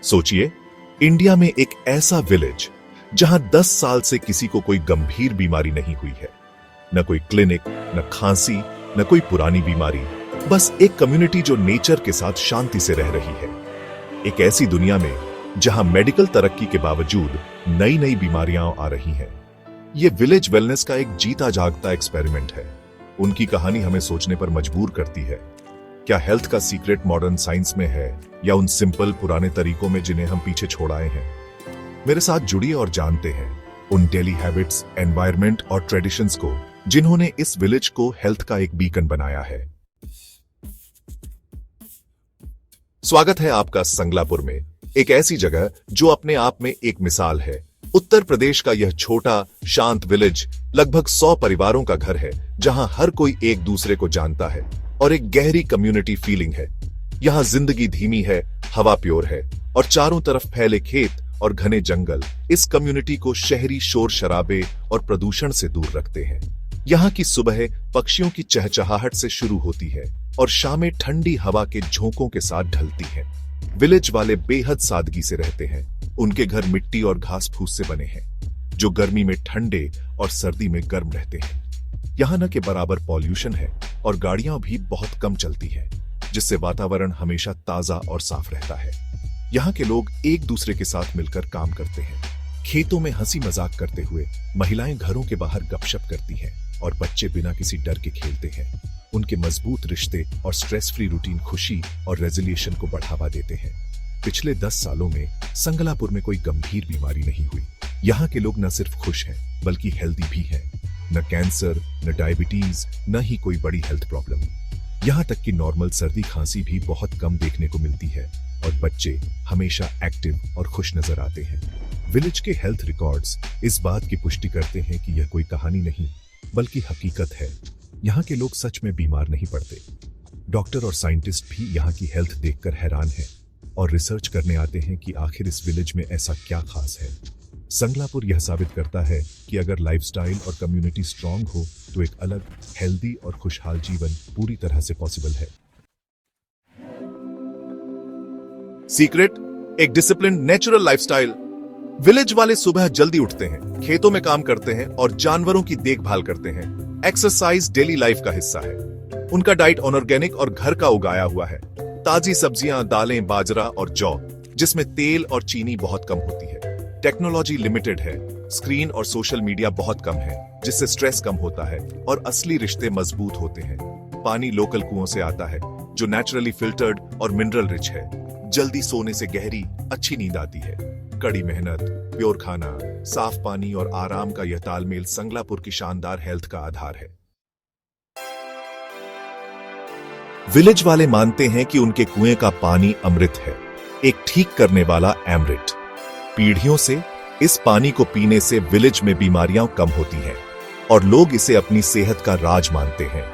सोचिए, इंडिया में एक ऐसा विलेज जहां 10 साल से किसी को कोई गंभीर बीमारी नहीं हुई है। न कोई क्लिनिक, न खांसी, न कोई पुरानी बीमारी, बस एक कम्युनिटी जो नेचर के साथ शांति से रह रही है। एक ऐसी दुनिया में जहां मेडिकल तरक्की के बावजूद नई नई बीमारियां आ रही हैं। यह विलेज वेलनेस का एक जीता जागता एक्सपेरिमेंट है। उनकी कहानी हमें सोचने पर मजबूर करती है। क्या हेल्थ का सीक्रेट मॉडर्न साइंस में है या उन सिंपल पुराने तरीकों में जिन्हें हम पीछे छोड़ आए हैं? मेरे साथ जुड़िए और जानते हैं उन डेली हैबिट्स, एनवायरनमेंट और ट्रेडिशंस को जिन्होंने इस विलेज को हेल्थ का एक बीकन बनाया है। स्वागत है आपका संगलापुर में, एक ऐसी जगह जो अपने आप में एक मिसाल है। उत्तर प्रदेश का यह छोटा शांत विलेज लगभग 100 परिवारों का घर है, जहां हर कोई एक दूसरे को जानता है और एक गहरी कम्युनिटी फीलिंग है। यहां जिंदगी धीमी है, हवा प्योर है और चारों तरफ फैले खेत और घने जंगल इस कम्युनिटी को शहरी शोर शराबे और प्रदूषण से दूर रखते हैं। यहाँ की सुबह पक्षियों की चहचहाहट से शुरू होती है और शामें ठंडी हवा के झोंकों के साथ ढलती हैं। विलेज वाले बेहद सादगी से रहते हैं। उनके घर मिट्टी और घास फूस से बने हैं, जो गर्मी में ठंडे और सर्दी में गर्म रहते हैं। यहाँ न के बराबर पॉल्यूशन है और गाड़ियां भी बहुत कम चलती हैं, जिससे वातावरण हमेशा ताजा और साफ रहता है। यहाँ के लोग एक दूसरे के साथ मिलकर काम करते हैं। खेतों में हंसी मजाक करते हुए महिलाएं घरों के बाहर गपशप करती हैं और बच्चे बिना किसी डर के खेलते हैं। उनके मजबूत रिश्ते और स्ट्रेस फ्री रूटीन खुशी और रेजोल्यूशन को बढ़ावा देते हैं। पिछले 10 सालों में संगलापुर में कोई गंभीर बीमारी नहीं हुई। यहाँ के लोग न सिर्फ खुश हैं बल्कि हेल्दी भी हैं। न कैंसर, न डायबिटीज, न ही कोई बड़ी हेल्थ प्रॉब्लम। यहाँ तक कि नॉर्मल सर्दी खांसी भी बहुत कम देखने को मिलती है और बच्चे हमेशा एक्टिव और खुश नजर आते हैं। विलेज के हेल्थ रिकॉर्ड्स इस बात की पुष्टि करते हैं कि यह कोई कहानी नहीं बल्कि हकीकत है। यहाँ के लोग सच में बीमार नहीं पड़ते। डॉक्टर और साइंटिस्ट भी यहाँ की हेल्थ देखकर हैरान हैं और रिसर्च करने आते हैं कि आखिर इस विलेज में ऐसा क्या खास है। संगलापुर यह साबित करता है कि अगर लाइफस्टाइल और कम्युनिटी स्ट्रांग हो तो एक अलग, हेल्दी और खुशहाल जीवन पूरी तरह से पॉसिबल है। सीक्रेट, एक डिसिप्लिन नेचुरल लाइफस्टाइल। विलेज वाले सुबह जल्दी उठते हैं, खेतों में काम करते हैं और जानवरों की देखभाल करते हैं। एक्सरसाइज डेली लाइफ का हिस्सा है। उनका डाइट ऑर्गेनिक और घर का उगाया हुआ है। ताजी सब्जियां, दालें, बाजरा और जौ, जिसमें तेल और चीनी बहुत कम होती है। टेक्नोलॉजी लिमिटेड है। स्क्रीन और सोशल मीडिया बहुत कम है, जिससे स्ट्रेस कम होता है और असली रिश्ते मजबूत होते हैं। पानी लोकल कुओं से आता है, जो नेचुरली फिल्टर्ड और मिनरल रिच है। जल्दी सोने से गहरी, अच्छी नींद आती है। कड़ी मेहनत, प्योर खाना, साफ पानी और आराम का यह तालमेल संगलापुर की शानदार हेल्थ का आधार है। विलेज वाले मानते हैं कि उनके कुएं का पानी अमृत है, एक ठीक करने वाला अमृत। पीढ़ियों से इस पानी को पीने से विलेज में बीमारियां कम होती हैं और लोग इसे अपनी सेहत का राज मानते हैं।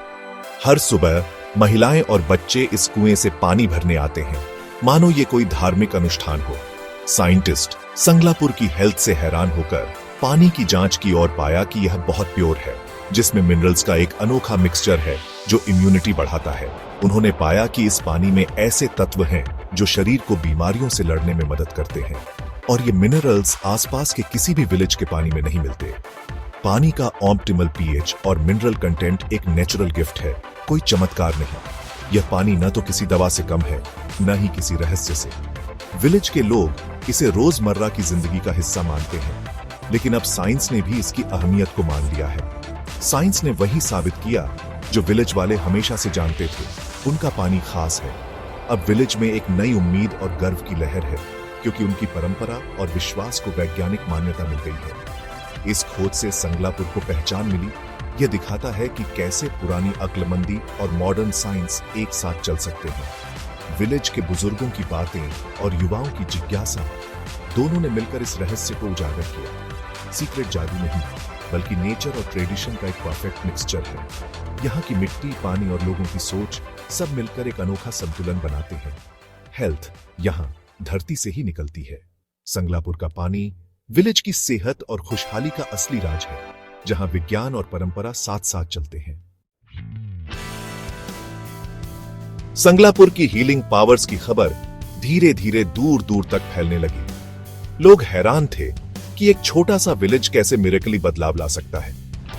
हर सुबह महिलाएं और बच्चे इस कुएं से पानी भरने आते हैं, मानो ये कोई धार्मिक अनुष्ठान हो। साइंटिस्ट संगलापुर की हेल्थ से हैरान होकर पानी की जांच की और पाया कि यह बहुत प्योर है, जिसमें मिनरल्स का एक अनोखा मिक्सचर है जो इम्यूनिटी बढ़ाता है। उन्होंने पाया कि इस पानी में ऐसे तत्व हैं जो शरीर को बीमारियों से लड़ने में मदद करते हैं और ये मिनरल्स आसपास के किसी भी विलेज के पानी में नहीं मिलते। पानी का ऑप्टिमल पीएच और मिनरल कंटेंट एक नेचुरल गिफ्ट है, कोई चमत्कार नहीं। यह पानी न तो किसी दवा से कम है, न ही किसी रहस्य से। विलेज के लोग इसे रोजमर्रा की जिंदगी का हिस्सा मानते हैं, लेकिन अब साइंस ने भी इसकी अहमियत को मान लिया है। साइंस ने वही साबित किया जो विलेज वाले हमेशा से जानते थे, उनका पानी खास है। अब विलेज में एक नई उम्मीद और गर्व की लहर है, क्योंकि उनकी परंपरा और विश्वास को वैज्ञानिक मान्यता मिल गई है। इस खोज से संगलापुर को पहचान मिली। यह दिखाता है कि कैसे पुरानी अक्लमंदी और मॉडर्न साइंस एक साथ चल सकते हैं। विलेज के बुजुर्गों की बातें और युवाओं की जिज्ञासा, दोनों ने मिलकर इस रहस्य को उजागर किया। सीक्रेट जादू नहीं, बल्कि नेचर और ट्रेडिशन का एक परफेक्ट मिक्सचर है। यहाँ की मिट्टी, पानी और लोगों की सोच सब मिलकर एक अनोखा संतुलन बनाते हैं। हेल्थ यहाँ धरती से ही निकलती है। संगलापुर का पानी विलेज की सेहत और खुशहाली का असली राज है, जहां विज्ञान और परंपरा साथ साथ चलते हैं। संगलापुर की हीलिंग पावर्स की खबर धीरे धीरे दूर दूर तक फैलने लगी। लोग हैरान थे कि एक छोटा सा विलेज कैसे मिरेकली बदलाव ला सकता है।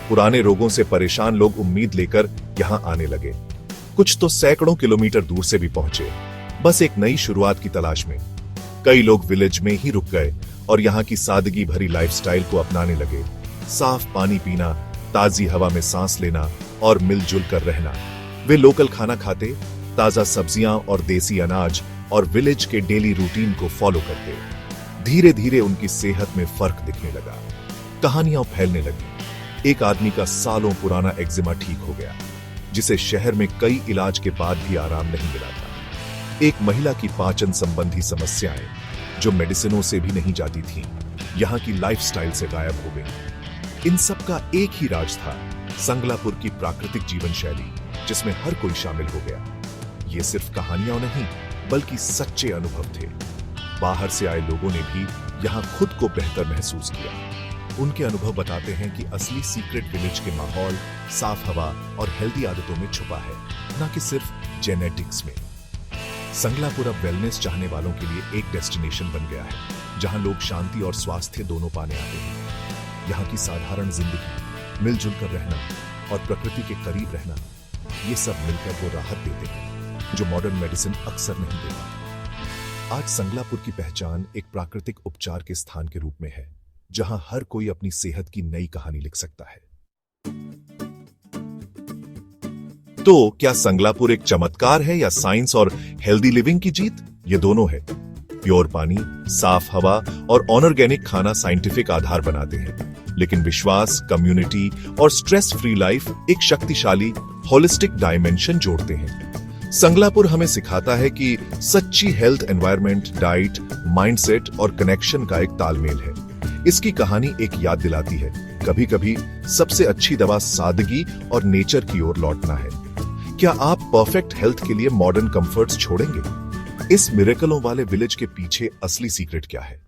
पुराने रोगों से परेशान लोग उम्मीद लेकर यहां आने लगे। कुछ तो सैकड़ों किलोमीटर दूर से भी पहुंचे, बस एक नई शुरुआत की तलाश में। कई लोग विलेज में ही रुक गए और यहाँ की सादगी भरी लाइफस्टाइल को अपनाने लगे। साफ पानी पीना, ताजी हवा में सांस लेना और मिलजुल कर रहना। वे लोकल खाना खाते, ताजा सब्जियां और देसी अनाज और विलेज के डेली रूटीन को फॉलो करते। धीरे धीरे उनकी सेहत में फर्क दिखने लगा। कहानियां फैलने लगी। एक आदमी का सालों पुराना एक्जिमा ठीक हो गया, जिसे शहर में कई इलाज के बाद भी आराम नहीं मिला था। एक महिला की पाचन संबंधी समस्याएं, जो मेडिसिनों से भी नहीं जाती थीं, यहाँ की लाइफस्टाइल से गायब हो गई। इन सब का एक ही राज था, संगलापुर की प्राकृतिक जीवन शैली, जिसमें हर कोई शामिल हो गया। ये सिर्फ कहानियां नहीं, बल्कि सच्चे अनुभव थे। बाहर से आए लोगों ने भी यहाँ खुद को बेहतर महसूस किया। उनके अनुभव बताते हैं कि असली सीक्रेट विलेज के माहौल, साफ हवा और हेल्दी आदतों में छुपा है, न कि सिर्फ जेनेटिक्स में। संगलापुर अब वेलनेस चाहने वालों के लिए एक डेस्टिनेशन बन गया है, जहां लोग शांति और स्वास्थ्य दोनों पाने आते हैं। यहाँ की साधारण जिंदगी, मिलजुल कर रहना और प्रकृति के करीब रहना, ये सब मिलकर वो राहत देते हैं जो मॉडर्न मेडिसिन अक्सर नहीं दे पाता। आज संगलापुर की पहचान एक प्राकृतिक उपचार के स्थान के रूप में है, जहां हर कोई अपनी सेहत की नई कहानी लिख सकता है। तो क्या संगलापुर एक चमत्कार है या साइंस और हेल्दी लिविंग की जीत? ये दोनों है। प्योर पानी, साफ हवा और ऑर्गेनिक खाना साइंटिफिक आधार बनाते हैं, लेकिन विश्वास, कम्युनिटी और स्ट्रेस फ्री लाइफ एक शक्तिशाली होलिस्टिक डायमेंशन जोड़ते हैं। संगलापुर हमें सिखाता है कि सच्ची हेल्थ एनवायरनमेंट, डाइट, माइंडसेट और कनेक्शन का एक तालमेल है। इसकी कहानी एक याद दिलाती है, कभी कभी सबसे अच्छी दवा सादगी और नेचर की ओर लौटना है। क्या आप परफेक्ट हेल्थ के लिए मॉडर्न कंफर्ट्स छोड़ेंगे? इस मिरेकलों वाले विलेज के पीछे असली सीक्रेट क्या है?